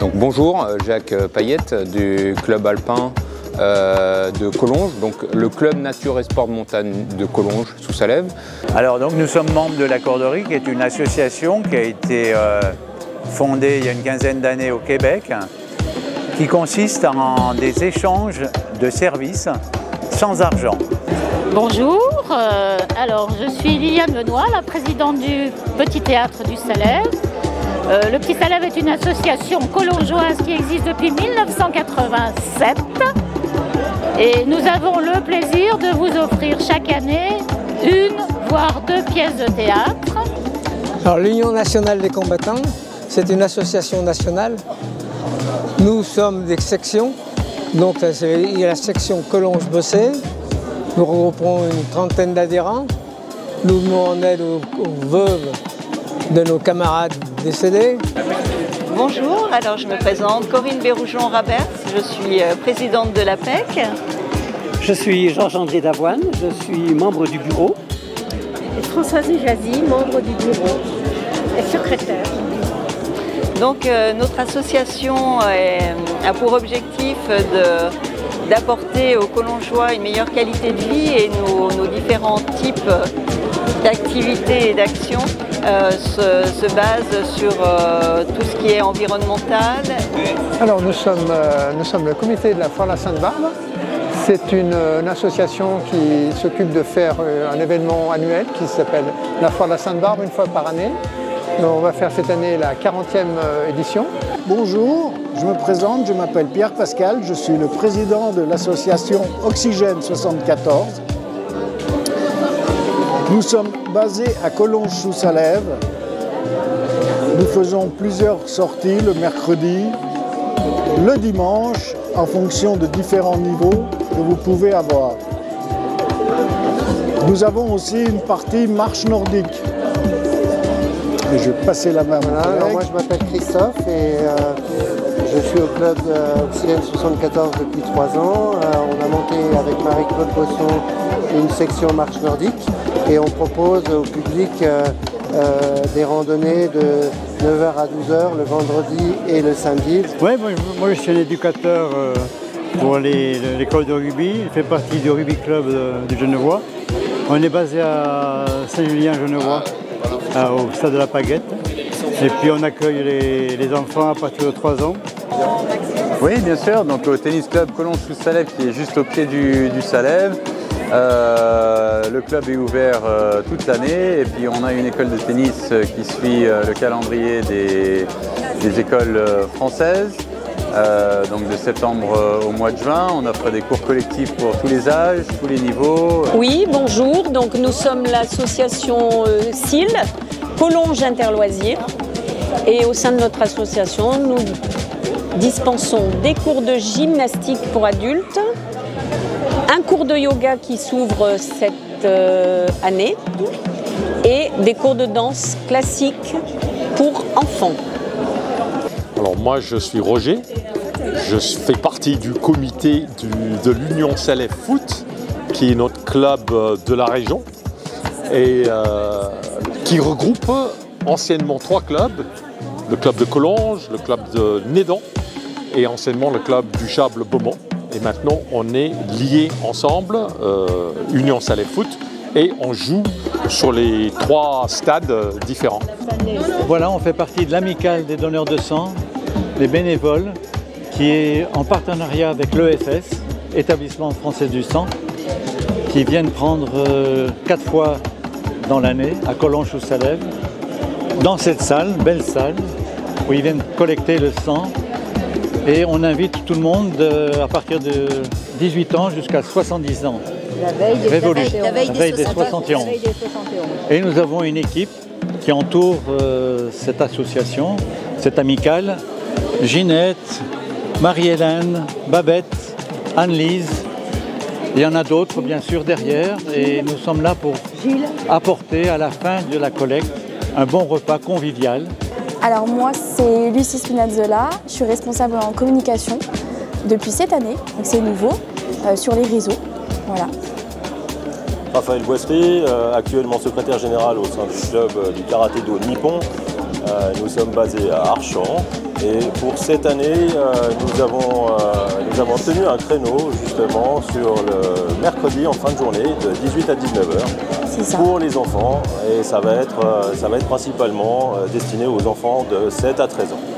Donc bonjour, Jacques Payette du club alpin de Collonges, donc le club nature et sport de montagne de Collonges sous Salève. Alors donc nous sommes membres de la Corderie, qui est une association qui a été fondée il y a une quinzaine d'années au Québec, qui consiste en des échanges de services sans argent. Bonjour, alors je suis Liliane Benoît, la présidente du Petit Théâtre du Salève. Le Petit Salève est une association collongeoise qui existe depuis 1987 et nous avons le plaisir de vous offrir chaque année une voire deux pièces de théâtre. Alors l'Union nationale des combattants, c'est une association nationale. Nous sommes des sections, donc il y a la section Collonges-Bossé. Nous regroupons une trentaine d'adhérents. Nous venons en aide aux veuves de nos camarades décédés. Bonjour, alors je me présente Corinne Béroujon-Rabert, je suis présidente de l'APEC. Je suis Georges-André Davoine, je suis membre du bureau. Et Françoise Jazy, membre du bureau et secrétaire. Donc notre association a pour objectif d'apporter aux Collongeois une meilleure qualité de vie et nos différents types d'activités et d'actions se basent sur tout ce qui est environnemental. Alors nous sommes le comité de la Foire de la Sainte-Barbe. C'est une association qui s'occupe de faire un événement annuel qui s'appelle la Foire de la Sainte-Barbe une fois par année. On va faire cette année la 40e édition. Bonjour, je me présente, je m'appelle Pierre Pascal, je suis le président de l'association Oxygène 74. Nous sommes basés à Collonges-sous-Salève. Nous faisons plusieurs sorties le mercredi, le dimanche, en fonction de différents niveaux que vous pouvez avoir. Nous avons aussi une partie marche nordique. Et je vais passer la main. Voilà, alors moi je m'appelle Christophe et je suis au club Oxygène 74 depuis 3 ans. On a monté avec Marie-Claude Bosson une section marche nordique et on propose au public des randonnées de 9h à 12h le vendredi et le samedi. Oui, moi je suis un éducateur pour l'école de rugby. Je fais partie du rugby club du Genevois. On est basé à Saint-Julien-Genevois, au stade de la Paguette. Et puis on accueille les enfants à partir de 3 ans. Oui, bien sûr, donc au tennis club Collonges-sous-Salève qui est juste au pied du Salève. Le club est ouvert toute l'année et puis on a une école de tennis qui suit le calendrier des écoles françaises. Donc de septembre au mois de juin, on offre des cours collectifs pour tous les âges, tous les niveaux. Oui, bonjour, donc nous sommes l'association CIL, Collonges Interloisirs, et au sein de notre association, nous dispensons des cours de gymnastique pour adultes, un cours de yoga qui s'ouvre cette année et des cours de danse classique pour enfants. Alors moi je suis Roger, je fais partie du comité de l'Union Salève Foot, qui est notre club de la région et qui regroupe anciennement 3 clubs, le club de Collonges, le club de Nédan et anciennement le club du Châble-Beaumont. Et maintenant on est liés ensemble, Union Salève Foot, et on joue sur les 3 stades différents. Voilà, on fait partie de l'amicale des donneurs de sang, les bénévoles, qui est en partenariat avec l'EFS, Établissement français du sang, qui viennent prendre 4 fois dans l'année à Collonges-sous-Salève, dans cette salle, belle salle, où ils viennent collecter le sang. Et on invite tout le monde à partir de 18 ans jusqu'à 70 ans. La veille des 71. Et nous avons une équipe qui entoure cette association, cette amicale. Ginette, Marie-Hélène, Babette, Anne-Lise. Il y en a d'autres bien sûr derrière et nous sommes là pour apporter à la fin de la collecte un bon repas convivial. Alors moi c'est Lucie Spinazzola, je suis responsable en communication depuis cette année, donc c'est nouveau, sur les réseaux. Voilà. Raphaël Boisserie, actuellement secrétaire général au sein du club du karaté-do Nippon. Nous sommes basés à Archamps Et pour cette année, nous avons tenu un créneau justement sur le mercredi en fin de journée de 18 à 19h pour les enfants. Et ça va être principalement destiné aux enfants de 7 à 13 ans.